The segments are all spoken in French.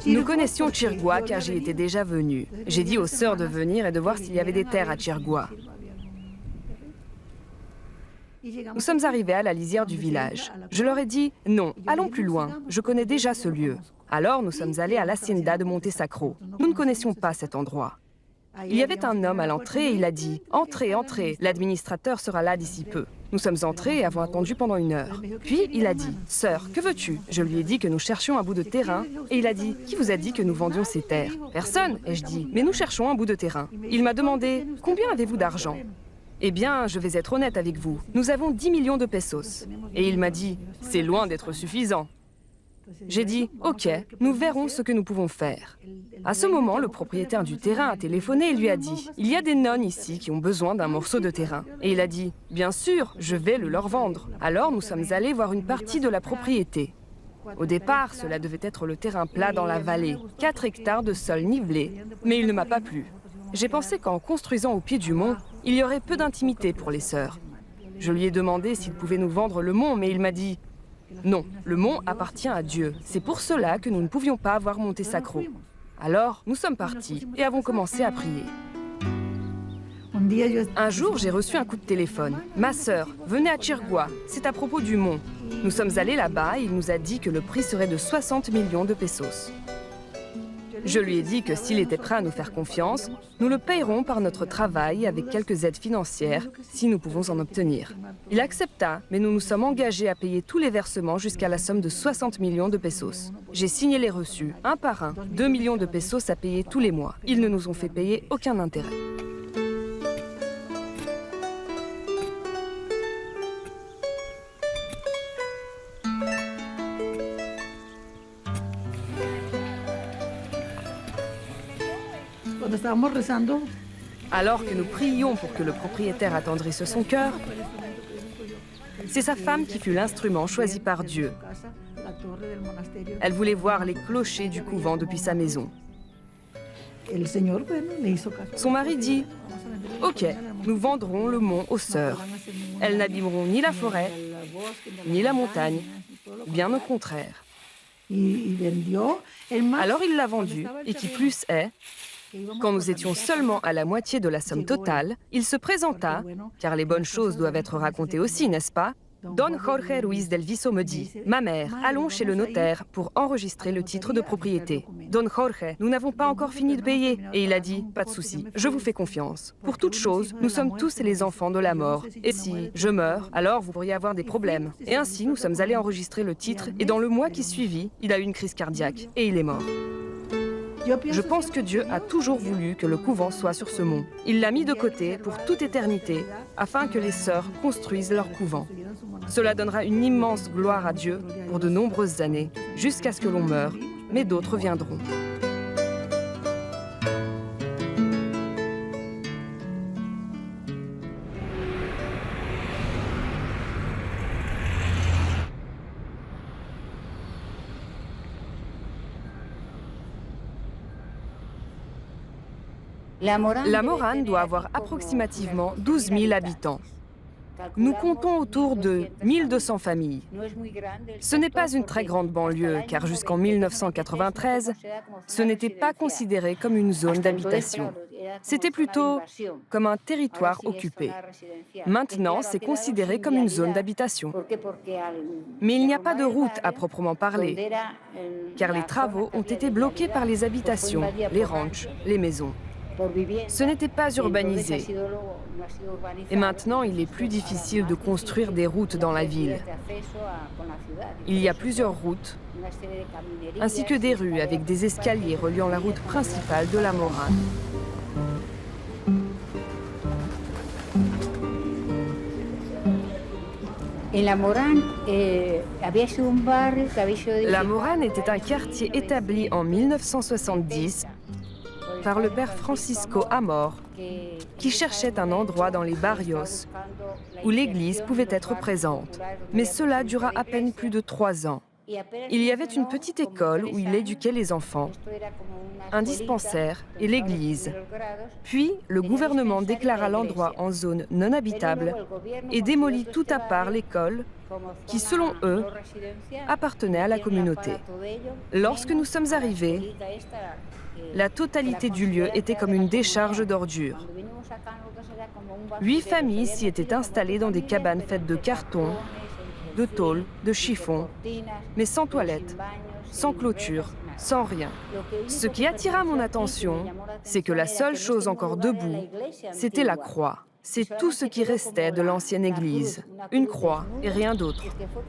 Nous connaissions Chirgua car j'y étais déjà venue. J'ai dit aux sœurs de venir et de voir s'il y avait des terres à Chirgua. Nous sommes arrivés à la lisière du village. Je leur ai dit « Non, allons plus loin, je connais déjà ce lieu ». Alors nous sommes allés à l'hacienda de Monte Sacro. Nous ne connaissions pas cet endroit. Il y avait un homme à l'entrée et il a dit « Entrez, entrez, l'administrateur sera là d'ici peu ». Nous sommes entrés et avons attendu pendant 1 heure. Puis il a dit « Sœur, que veux-tu » Je lui ai dit que nous cherchions un bout de terrain et il a dit « Qui vous a dit que nous vendions ces terres ?»« Personne » ai-je dit, « mais nous cherchons un bout de terrain ». Il m'a demandé « Combien avez-vous d'argent ?» Eh bien, je vais être honnête avec vous, nous avons 10 millions de pesos. Et il m'a dit « C'est loin d'être suffisant ». J'ai dit « Ok, nous verrons ce que nous pouvons faire ». À ce moment, le propriétaire du terrain a téléphoné et lui a dit « Il y a des nonnes ici qui ont besoin d'un morceau de terrain ». Et il a dit « Bien sûr, je vais le leur vendre ». Alors nous sommes allés voir une partie de la propriété. Au départ, cela devait être le terrain plat dans la vallée, 4 hectares de sol nivelé, mais il ne m'a pas plu. J'ai pensé qu'en construisant au pied du mont, il y aurait peu d'intimité pour les sœurs. Je lui ai demandé s'il pouvait nous vendre le mont, mais il m'a dit « Non, le mont appartient à Dieu. C'est pour cela que nous ne pouvions pas avoir Monte Sacro. » Alors, nous sommes partis et avons commencé à prier. Un jour, j'ai reçu un coup de téléphone. « Ma sœur, venez à Chirgua, c'est à propos du mont. » Nous sommes allés là-bas et il nous a dit que le prix serait de 60 millions de pesos. Je lui ai dit que s'il était prêt à nous faire confiance, nous le payerons par notre travail avec quelques aides financières, si nous pouvons en obtenir. Il accepta, mais nous nous sommes engagés à payer tous les versements jusqu'à la somme de 60 millions de pesos. J'ai signé les reçus, un par un, 2 millions de pesos à payer tous les mois. Ils ne nous ont fait payer aucun intérêt. Alors que nous prions pour que le propriétaire attendrisse son cœur, c'est sa femme qui fut l'instrument choisi par Dieu. Elle voulait voir les clochers du couvent depuis sa maison. Son mari dit « Ok, nous vendrons le mont aux sœurs. Elles n'abîmeront ni la forêt, ni la montagne, bien au contraire. » Alors il l'a vendu, et qui plus est, quand nous étions seulement à la moitié de la somme totale, il se présenta, car les bonnes choses doivent être racontées aussi, n'est-ce pas? Don Jorge Ruiz del Viso me dit « Ma mère, allons chez le notaire pour enregistrer le titre de propriété. » Don Jorge, nous n'avons pas encore fini de payer. Et il a dit « Pas de souci, je vous fais confiance. Pour toute chose, nous sommes tous les enfants de la mort. Et si je meurs, alors vous pourriez avoir des problèmes. » Et ainsi, nous sommes allés enregistrer le titre et dans le mois qui suivit, il a eu une crise cardiaque et il est mort. Je pense que Dieu a toujours voulu que le couvent soit sur ce mont. Il l'a mis de côté pour toute éternité, afin que les sœurs construisent leur couvent. Cela donnera une immense gloire à Dieu pour de nombreuses années, jusqu'à ce que l'on meure, mais d'autres viendront. La Morane doit avoir approximativement 12 000 habitants. Nous comptons autour de 1200 familles. Ce n'est pas une très grande banlieue, car jusqu'en 1993, ce n'était pas considéré comme une zone d'habitation. C'était plutôt comme un territoire occupé. Maintenant, c'est considéré comme une zone d'habitation. Mais il n'y a pas de route à proprement parler, car les travaux ont été bloqués par les habitations, les ranchs, les maisons. Ce n'était pas urbanisé. Et maintenant, il est plus difficile de construire des routes dans la ville. Il y a plusieurs routes, ainsi que des rues avec des escaliers reliant la route principale de la Morane. La Morane était un quartier établi en 1970 par le père Francisco Amor, qui cherchait un endroit dans les barrios où l'église pouvait être présente. Mais cela dura à peine plus de 3 ans. Il y avait une petite école où il éduquait les enfants. un dispensaire et l'église. Puis, le gouvernement déclara l'endroit en zone non habitable et démolit tout à part l'école qui, selon eux, appartenait à la communauté. Lorsque nous sommes arrivés, la totalité du lieu était comme une décharge d'ordures. 8 familles s'y étaient installées dans des cabanes faites de carton, de tôle, de chiffon, mais sans toilette, sans clôture, sans rien. Ce qui attira mon attention, c'est que la seule chose encore debout, c'était la croix. C'est tout ce qui restait de l'ancienne église. Une croix et rien d'autre.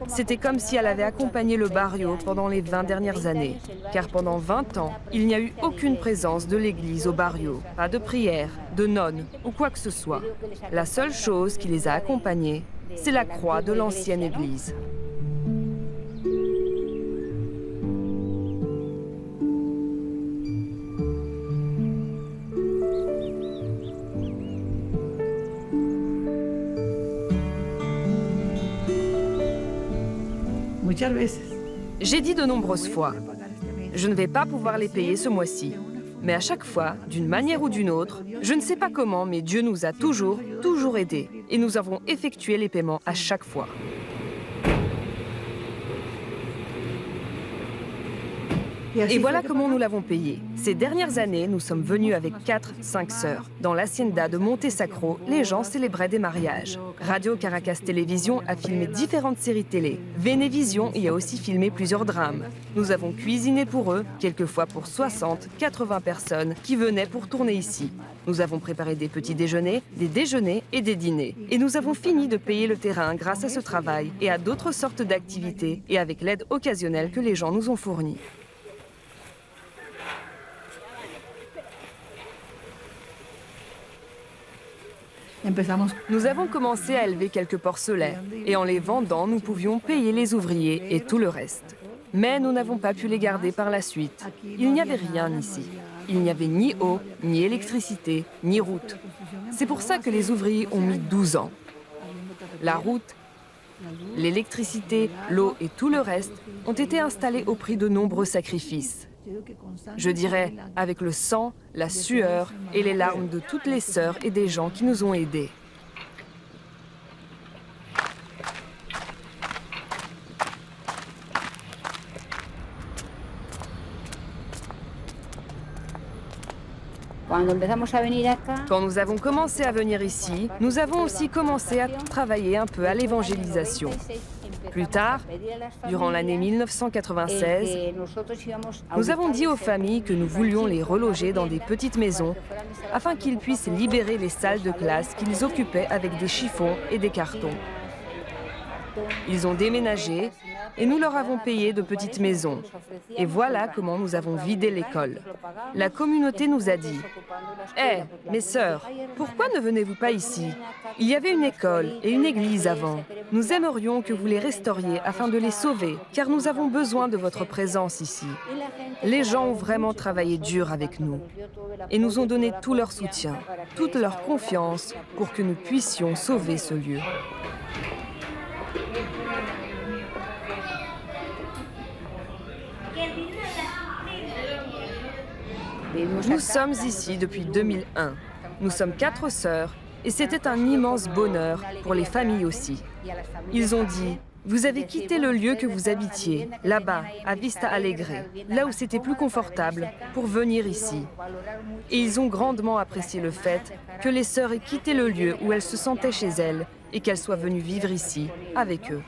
C'était comme si elle avait accompagné le barrio pendant les 20 dernières années. Car pendant 20 ans, il n'y a eu aucune présence de l'église au barrio. Pas de prière, de nonnes ou quoi que ce soit. La seule chose qui les a accompagnés, c'est la croix de l'ancienne église. J'ai dit de nombreuses fois, je ne vais pas pouvoir les payer ce mois-ci. Mais à chaque fois, d'une manière ou d'une autre, je ne sais pas comment, mais Dieu nous a toujours aidés. Et nous avons effectué les paiements à chaque fois. Et voilà comment nous l'avons payé. Ces dernières années, nous sommes venus avec 4-5 sœurs. Dans l'hacienda de Monte Sacro, les gens célébraient des mariages. Radio Caracas Télévision a filmé différentes séries télé. Vénévision y a aussi filmé plusieurs drames. Nous avons cuisiné pour eux, quelquefois pour 60-80 personnes qui venaient pour tourner ici. Nous avons préparé des petits déjeuners, des déjeuners et des dîners. Et nous avons fini de payer le terrain grâce à ce travail et à d'autres sortes d'activités et avec l'aide occasionnelle que les gens nous ont fournie. Nous avons commencé à élever quelques porcelets et en les vendant, nous pouvions payer les ouvriers et tout le reste. Mais nous n'avons pas pu les garder par la suite. Il n'y avait rien ici. Il n'y avait ni eau, ni électricité, ni route. C'est pour ça que les ouvriers ont mis 12 ans. La route, l'électricité, l'eau et tout le reste ont été installés au prix de nombreux sacrifices. Je dirais avec le sang, la sueur et les larmes de toutes les sœurs et des gens qui nous ont aidés. Quand nous avons commencé à venir ici, nous avons aussi commencé à travailler un peu à l'évangélisation. Plus tard, durant l'année 1996, nous avons dit aux familles que nous voulions les reloger dans des petites maisons afin qu'ils puissent libérer les salles de classe qu'ils occupaient avec des chiffons et des cartons. Ils ont déménagé et nous leur avons payé de petites maisons. Et voilà comment nous avons vidé l'école. La communauté nous a dit « Hé, mes sœurs, pourquoi ne venez-vous pas ici? Il y avait une école et une église avant. Nous aimerions que vous les restauriez afin de les sauver, car nous avons besoin de votre présence ici. » Les gens ont vraiment travaillé dur avec nous et nous ont donné tout leur soutien, toute leur confiance pour que nous puissions sauver ce lieu. Nous sommes ici depuis 2001. Nous sommes 4 sœurs et c'était un immense bonheur pour les familles aussi. Ils ont dit « Vous avez quitté le lieu que vous habitiez, là-bas, à Vista Alegre, là où c'était plus confortable, pour venir ici. » Et ils ont grandement apprécié le fait que les sœurs aient quitté le lieu où elles se sentaient chez elles et qu'elles soient venues vivre ici, avec eux.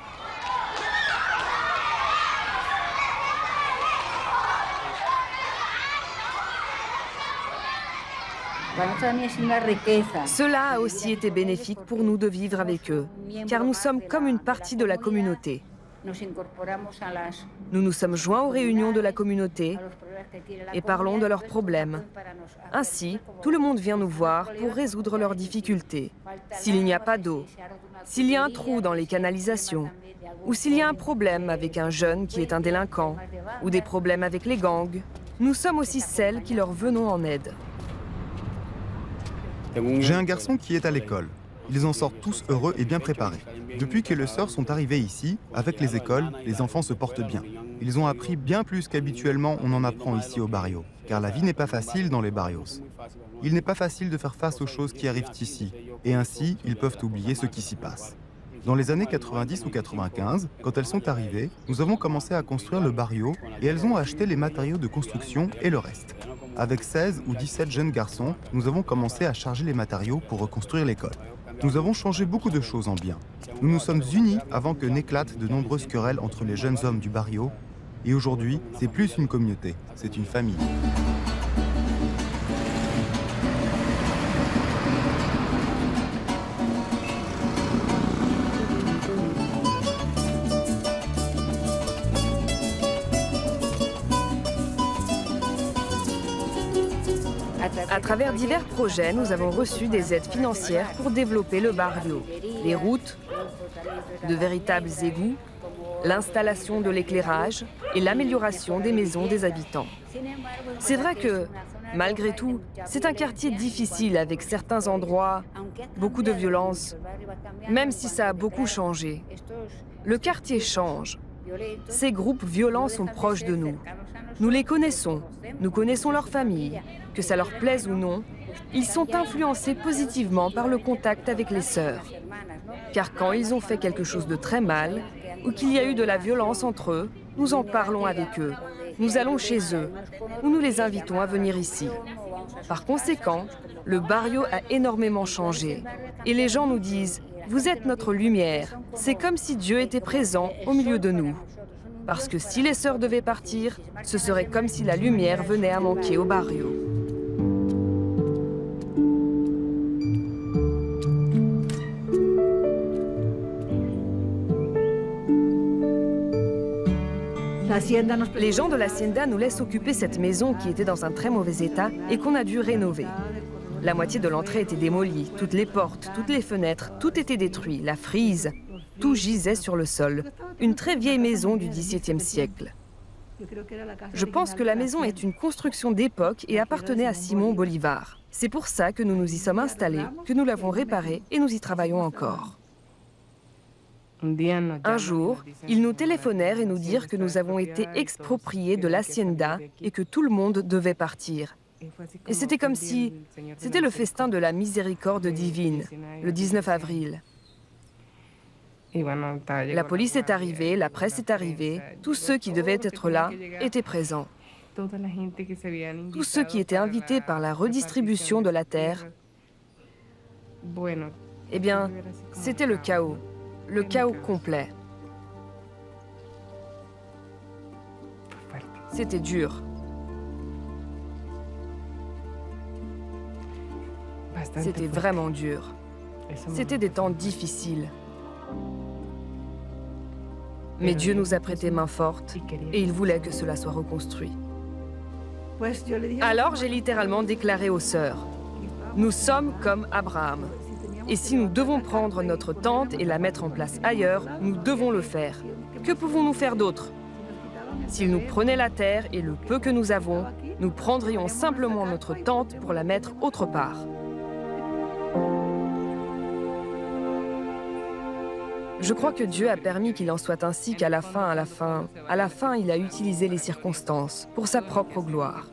Cela a aussi été bénéfique pour nous de vivre avec eux, car nous sommes comme une partie de la communauté. Nous nous sommes joints aux réunions de la communauté et parlons de leurs problèmes. Ainsi, tout le monde vient nous voir pour résoudre leurs difficultés. S'il n'y a pas d'eau, s'il y a un trou dans les canalisations, ou s'il y a un problème avec un jeune qui est un délinquant, ou des problèmes avec les gangs, nous sommes aussi celles qui leur venons en aide. J'ai un garçon qui est à l'école. Ils en sortent tous heureux et bien préparés. Depuis que les sœurs sont arrivées ici, avec les écoles, les enfants se portent bien. Ils ont appris bien plus qu'habituellement on en apprend ici au barrio. car la vie n'est pas facile dans les barrios. Il n'est pas facile de faire face aux choses qui arrivent ici, et ainsi, ils peuvent oublier ce qui s'y passe. Dans les années 90 ou 95, quand elles sont arrivées, nous avons commencé à construire le barrio et elles ont acheté les matériaux de construction et le reste. Avec 16 ou 17 jeunes garçons, nous avons commencé à charger les matériaux pour reconstruire l'école. Nous avons changé beaucoup de choses en bien. Nous nous sommes unis avant que n'éclatent de nombreuses querelles entre les jeunes hommes du barrio. Et aujourd'hui, c'est plus une communauté, c'est une famille. À travers divers projets, nous avons reçu des aides financières pour développer le barrio, les routes, de véritables égouts, l'installation de l'éclairage et l'amélioration des maisons des habitants. C'est vrai que, malgré tout, c'est un quartier difficile avec certains endroits, beaucoup de violence, même si ça a beaucoup changé. Le quartier change. Ces groupes violents sont proches de nous. Nous les connaissons, nous connaissons leurs familles. Que ça leur plaise ou non, ils sont influencés positivement par le contact avec les sœurs. Car quand ils ont fait quelque chose de très mal, ou qu'il y a eu de la violence entre eux, nous en parlons avec eux. Nous allons chez eux, ou nous les invitons à venir ici. Par conséquent, le barrio a énormément changé. Et les gens nous disent, vous êtes notre lumière. C'est comme si Dieu était présent au milieu de nous. Parce que si les sœurs devaient partir, ce serait comme si la lumière venait à manquer au barrio. Les gens de l'hacienda nous laissent occuper cette maison qui était dans un très mauvais état et qu'on a dû rénover. La moitié de l'entrée était démolie, toutes les portes, toutes les fenêtres, tout était détruit, la frise, tout gisait sur le sol. Une très vieille maison du XVIIe siècle. Je pense que la maison est une construction d'époque et appartenait à Simon Bolivar. C'est pour ça que nous nous y sommes installés, que nous l'avons réparée et nous y travaillons encore. Un jour, ils nous téléphonèrent et nous dirent que nous avons été expropriés de l'hacienda et que tout le monde devait partir. Et c'était comme si c'était le festin de la miséricorde divine, le 19 avril. La police est arrivée, la presse est arrivée, tous ceux qui devaient être là étaient présents. Tous ceux qui étaient invités par la redistribution de la terre, eh bien, c'était le chaos complet. C'était dur. C'était vraiment dur. C'était des temps difficiles. Mais Dieu nous a prêté main forte et il voulait que cela soit reconstruit. Alors j'ai littéralement déclaré aux sœurs, nous sommes comme Abraham. Et si nous devons prendre notre tente et la mettre en place ailleurs, nous devons le faire. Que pouvons-nous faire d'autre? S'il nous prenait la terre et le peu que nous avons, nous prendrions simplement notre tente pour la mettre autre part. Je crois que Dieu a permis qu'il en soit ainsi qu'à la fin, il a utilisé les circonstances pour sa propre gloire.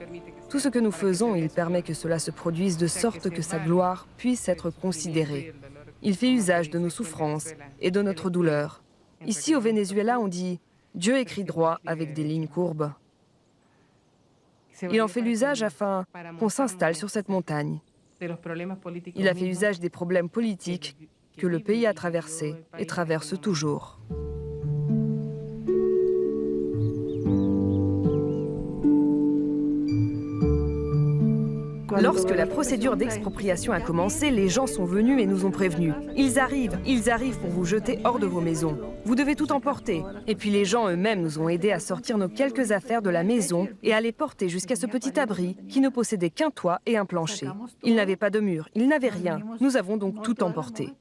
Tout ce que nous faisons, il permet que cela se produise de sorte que sa gloire puisse être considérée. Il fait usage de nos souffrances et de notre douleur. Ici, au Venezuela, on dit « Dieu écrit droit avec des lignes courbes ». Il en fait l'usage afin qu'on s'installe sur cette montagne. Il a fait usage des problèmes politiques que le pays a traversés et traverse toujours. Lorsque la procédure d'expropriation a commencé, les gens sont venus et nous ont prévenus. Ils arrivent pour vous jeter hors de vos maisons. Vous devez tout emporter. Et puis les gens eux-mêmes nous ont aidés à sortir nos quelques affaires de la maison et à les porter jusqu'à ce petit abri qui ne possédait qu'un toit et un plancher. Il n'avait pas de mur, il n'avait rien. Nous avons donc tout emporté.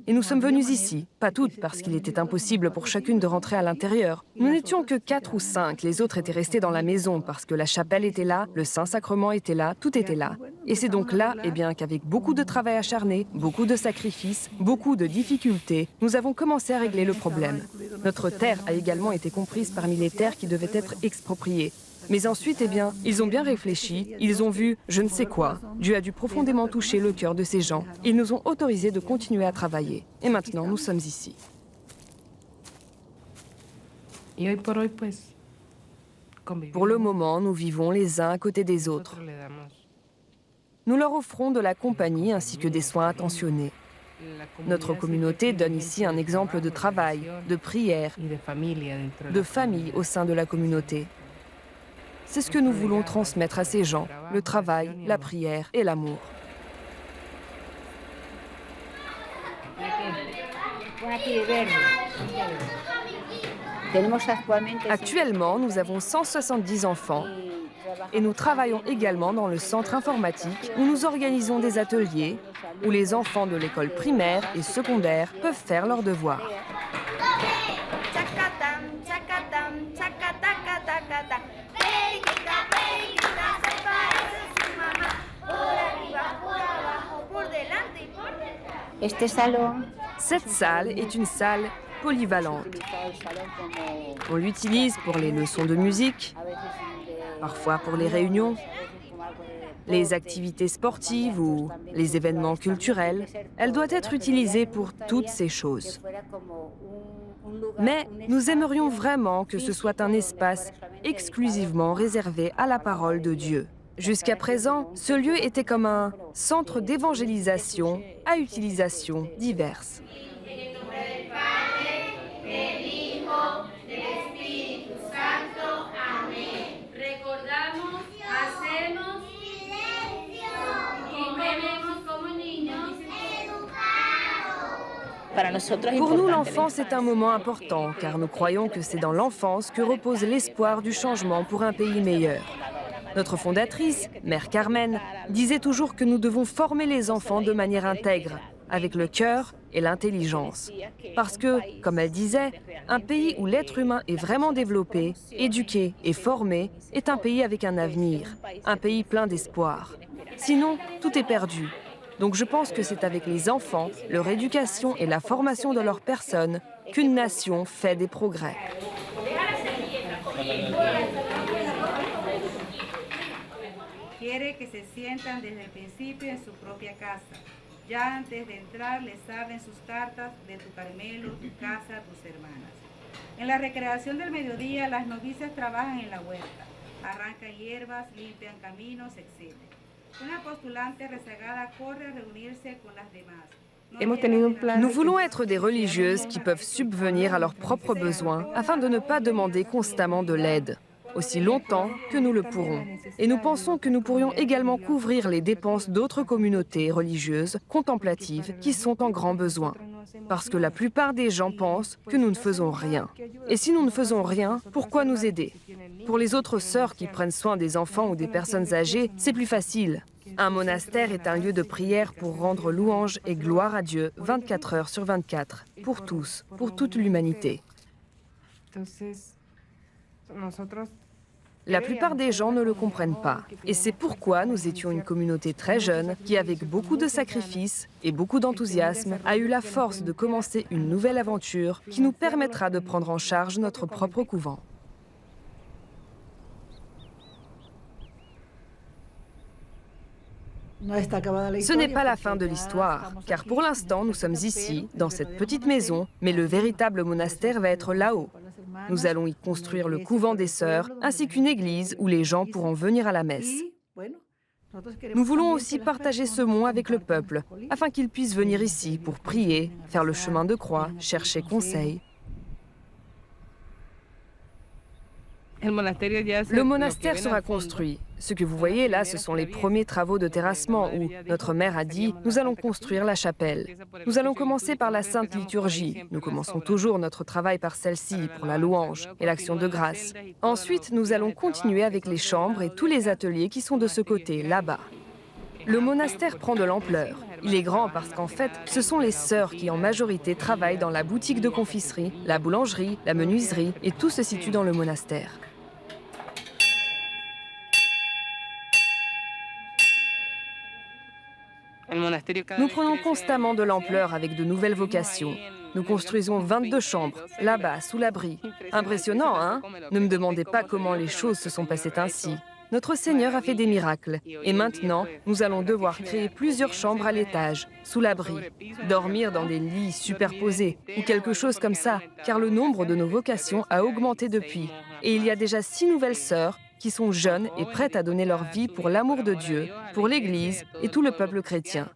Et nous sommes venus ici, pas toutes, parce qu'il était impossible pour chacune de rentrer à l'intérieur. Nous n'étions que 4 ou 5, les autres étaient restés dans la maison parce que la chapelle était là, le Saint-Sacrement était là, tout était là. Et c'est donc là, qu'avec beaucoup de travail acharné, beaucoup de sacrifices, beaucoup de difficultés, nous avons commencé à régler le problème. Notre terre a également été comprise parmi les terres qui devaient être expropriées. Mais ensuite, eh bien, ils ont bien réfléchi, ils ont vu je ne sais quoi. Dieu a dû profondément toucher le cœur de ces gens. Ils nous ont autorisés de continuer à travailler. Et maintenant, nous sommes ici. Pour le moment, nous vivons les uns à côté des autres. Nous leur offrons de la compagnie ainsi que des soins attentionnés. Notre communauté donne ici un exemple de travail, de prière, de famille au sein de la communauté. C'est ce que nous voulons transmettre à ces gens, le travail, la prière et l'amour. Actuellement, nous avons 170 enfants et nous travaillons également dans le centre informatique où nous organisons des ateliers où les enfants de l'école primaire et secondaire peuvent faire leurs devoirs. Cette salle est une salle polyvalente. On l'utilise pour les leçons de musique, parfois pour les réunions, les activités sportives ou les événements culturels. Elle doit être utilisée pour toutes ces choses. Mais nous aimerions vraiment que ce soit un espace exclusivement réservé à la parole de Dieu. Jusqu'à présent, ce lieu était comme un centre d'évangélisation à utilisation diverse. Pour nous, l'enfance est un moment important, car nous croyons que c'est dans l'enfance que repose l'espoir du changement pour un pays meilleur. Notre fondatrice, Mère Carmen, disait toujours que nous devons former les enfants de manière intègre, avec le cœur et l'intelligence. Parce que, comme elle disait, un pays où l'être humain est vraiment développé, éduqué et formé est un pays avec un avenir, un pays plein d'espoir. Sinon, tout est perdu. Donc je pense que c'est avec les enfants, leur éducation et la formation de leur personne qu'une nation fait des progrès. Quiere que se sientan desde el principio en su propia casa. Ya antes de entrar les abren sus cartas de tu Carmelo, tu casa, tus hermanas. En la recreación del mediodía, las novicias trabajan en la huerta, arrancan hierbas, limpian caminos, etc. Una postulante rezagada corre a reunirse con las demás. Nous voulons être des religieuses qui peuvent subvenir à leurs propres besoins afin de ne pas demander constamment de l'aide, aussi longtemps que nous le pourrons. Et nous pensons que nous pourrions également couvrir les dépenses d'autres communautés religieuses contemplatives qui sont en grand besoin. Parce que la plupart des gens pensent que nous ne faisons rien. Et si nous ne faisons rien, pourquoi nous aider? Pour les autres sœurs qui prennent soin des enfants ou des personnes âgées, c'est plus facile. Un monastère est un lieu de prière pour rendre louange et gloire à Dieu 24 heures sur 24, pour tous, pour toute l'humanité. La plupart des gens ne le comprennent pas. Et c'est pourquoi nous étions une communauté très jeune qui, avec beaucoup de sacrifices et beaucoup d'enthousiasme, a eu la force de commencer une nouvelle aventure qui nous permettra de prendre en charge notre propre couvent. Ce n'est pas la fin de l'histoire, car pour l'instant, nous sommes ici, dans cette petite maison, mais le véritable monastère va être là-haut. Nous allons y construire le couvent des sœurs, ainsi qu'une église où les gens pourront venir à la messe. Nous voulons aussi partager ce mont avec le peuple, afin qu'ils puissent venir ici pour prier, faire le chemin de croix, chercher conseil. Le monastère sera construit. Ce que vous voyez là, ce sont les premiers travaux de terrassement où notre mère a dit « Nous allons construire la chapelle. Nous allons commencer par la Sainte Liturgie. Nous commençons toujours notre travail par celle-ci, pour la louange et l'action de grâce. Ensuite, nous allons continuer avec les chambres et tous les ateliers qui sont de ce côté, là-bas. » Le monastère prend de l'ampleur. Il est grand parce qu'en fait, ce sont les sœurs qui en majorité travaillent dans la boutique de confiserie, la boulangerie, la menuiserie, et tout se situe dans le monastère. Nous prenons constamment de l'ampleur avec de nouvelles vocations. Nous construisons 22 chambres, là-bas, sous l'abri. Impressionnant, hein? Ne me demandez pas comment les choses se sont passées ainsi. Notre Seigneur a fait des miracles. Et maintenant, nous allons devoir créer plusieurs chambres à l'étage, sous l'abri. Dormir dans des lits superposés, ou quelque chose comme ça, car le nombre de nos vocations a augmenté depuis. Et il y a déjà 6 nouvelles sœurs qui sont jeunes et prêtes à donner leur vie pour l'amour de Dieu, pour l'Église et tout le peuple chrétien.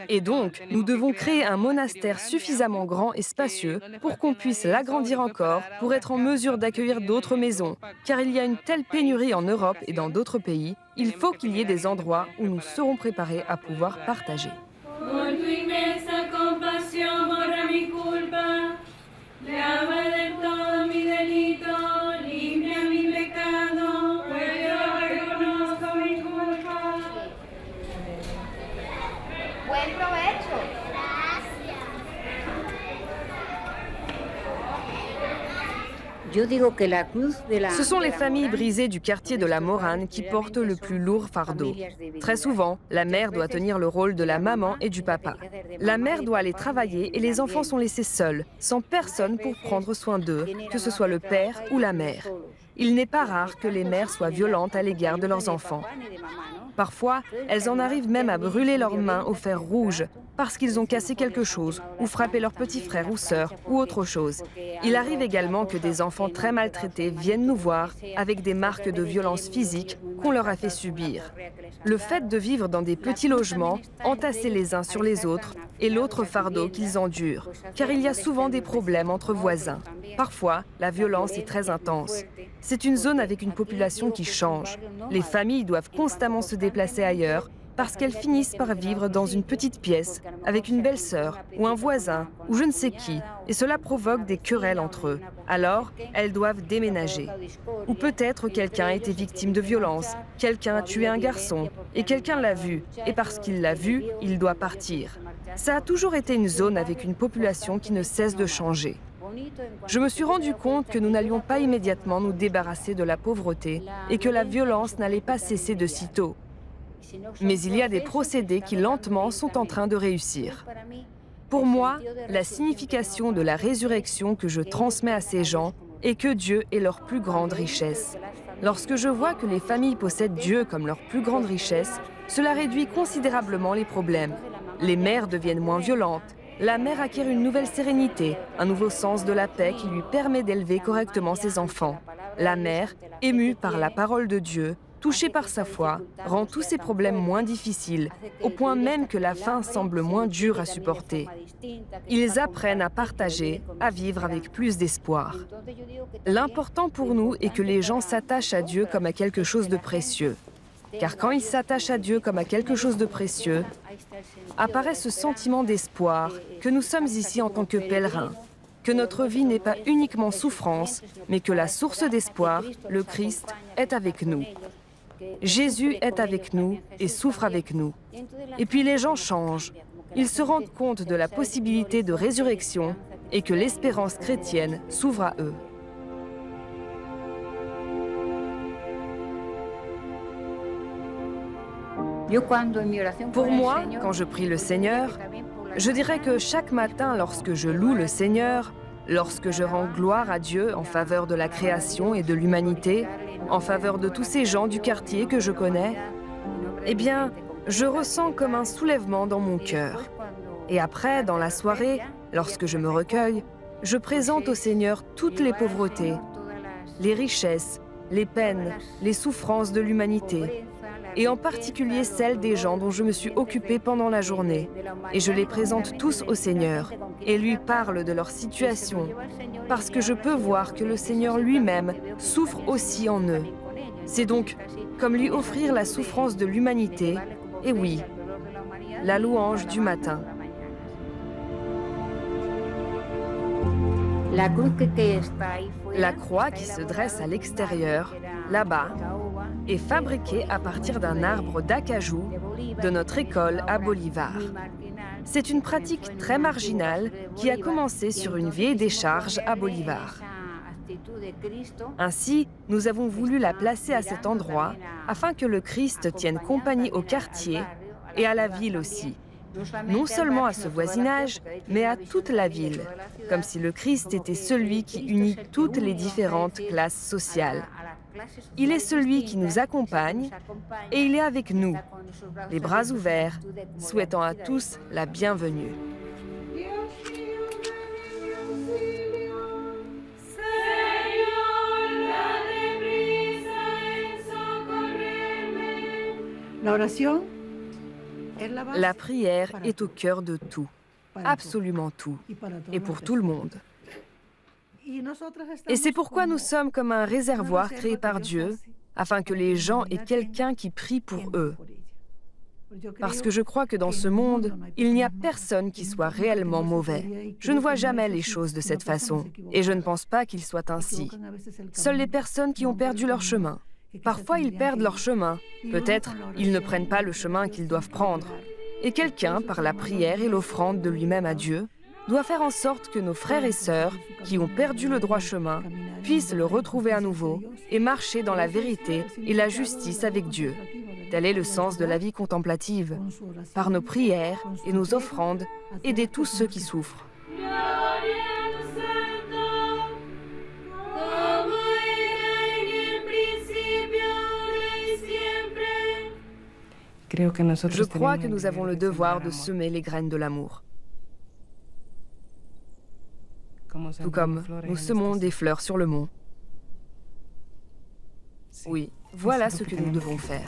Et donc, nous devons créer un monastère suffisamment grand et spacieux pour qu'on puisse l'agrandir encore, pour être en mesure d'accueillir d'autres maisons. Car il y a une telle pénurie en Europe et dans d'autres pays, il faut qu'il y ait des endroits où nous serons préparés à pouvoir partager. Buen provecho. Ce sont les familles brisées du quartier de la Morane qui portent le plus lourd fardeau. Très souvent, la mère doit tenir le rôle de la maman et du papa. La mère doit aller travailler et les enfants sont laissés seuls, sans personne pour prendre soin d'eux, que ce soit le père ou la mère. Il n'est pas rare que les mères soient violentes à l'égard de leurs enfants. Parfois, elles en arrivent même à brûler leurs mains au fer rouge parce qu'ils ont cassé quelque chose ou frappé leur petit frère ou sœur ou autre chose. Il arrive également que des enfants très maltraités viennent nous voir avec des marques de violence physique qu'on leur a fait subir. Le fait de vivre dans des petits logements, entassés les uns sur les autres, est l'autre fardeau qu'ils endurent, car il y a souvent des problèmes entre voisins. Parfois, la violence est très intense. C'est une zone avec une population qui change. Les familles doivent constamment se déplacer ailleurs parce qu'elles finissent par vivre dans une petite pièce avec une belle-sœur ou un voisin ou je ne sais qui, et cela provoque des querelles entre eux. Alors, elles doivent déménager. Ou peut-être quelqu'un a été victime de violence, quelqu'un a tué un garçon, et quelqu'un l'a vu, et parce qu'il l'a vu, il doit partir. Ça a toujours été une zone avec une population qui ne cesse de changer. Je me suis rendu compte que nous n'allions pas immédiatement nous débarrasser de la pauvreté et que la violence n'allait pas cesser de sitôt. Mais il y a des procédés qui lentement sont en train de réussir. Pour moi, la signification de la résurrection que je transmets à ces gens est que Dieu est leur plus grande richesse. Lorsque je vois que les familles possèdent Dieu comme leur plus grande richesse, cela réduit considérablement les problèmes. Les mères deviennent moins violentes. La mère acquiert une nouvelle sérénité, un nouveau sens de la paix qui lui permet d'élever correctement ses enfants. La mère, émue par la parole de Dieu, touchée par sa foi, rend tous ces problèmes moins difficiles, au point même que la faim semble moins dure à supporter. Ils apprennent à partager, à vivre avec plus d'espoir. L'important pour nous est que les gens s'attachent à Dieu comme à quelque chose de précieux. Car quand ils s'attachent à Dieu comme à quelque chose de précieux, apparaît ce sentiment d'espoir que nous sommes ici en tant que pèlerins, que notre vie n'est pas uniquement souffrance, mais que la source d'espoir, le Christ, est avec nous. Jésus est avec nous et souffre avec nous. Et puis les gens changent. Ils se rendent compte de la possibilité de résurrection et que l'espérance chrétienne s'ouvre à eux. Pour moi, quand je prie le Seigneur, je dirais que chaque matin, lorsque je loue le Seigneur, lorsque je rends gloire à Dieu en faveur de la création et de l'humanité, en faveur de tous ces gens du quartier que je connais, eh bien, je ressens comme un soulèvement dans mon cœur. Et après, dans la soirée, lorsque je me recueille, je présente au Seigneur toutes les pauvretés, les richesses, les peines, les souffrances de l'humanité, et en particulier celles des gens dont je me suis occupée pendant la journée. Et je les présente tous au Seigneur et lui parle de leur situation, parce que je peux voir que le Seigneur lui-même souffre aussi en eux. C'est donc comme lui offrir la souffrance de l'humanité, et oui, la louange du matin. La croix qui se dresse à l'extérieur, là-bas, est fabriquée à partir d'un arbre d'acajou de notre école à Bolivar. C'est une pratique très marginale qui a commencé sur une vieille décharge à Bolivar. Ainsi, nous avons voulu la placer à cet endroit afin que le Christ tienne compagnie au quartier et à la ville aussi. non seulement à ce voisinage, mais à toute la ville, comme si le Christ était celui qui unit toutes les différentes classes sociales. Il est celui qui nous accompagne et il est avec nous, les bras ouverts, souhaitant à tous la bienvenue. La prière est au cœur de tout, absolument tout, et pour tout le monde. Et c'est pourquoi nous sommes comme un réservoir créé par Dieu, afin que les gens aient quelqu'un qui prie pour eux. Parce que je crois que dans ce monde, il n'y a personne qui soit réellement mauvais. Je ne vois jamais les choses de cette façon, et je ne pense pas qu'il soit ainsi. Seules les personnes qui ont perdu leur chemin. Parfois, ils perdent leur chemin. Peut-être, ils ne prennent pas le chemin qu'ils doivent prendre. Et quelqu'un, par la prière et l'offrande de lui-même à Dieu, doit faire en sorte que nos frères et sœurs, qui ont perdu le droit chemin, puissent le retrouver à nouveau et marcher dans la vérité et la justice avec Dieu. Tel est le sens de la vie contemplative. Par nos prières et nos offrandes, aider tous ceux qui souffrent. Je crois que nous avons le devoir de semer les graines de l'amour. Tout comme nous semons des fleurs sur le mont. Oui, voilà ce que nous devons faire.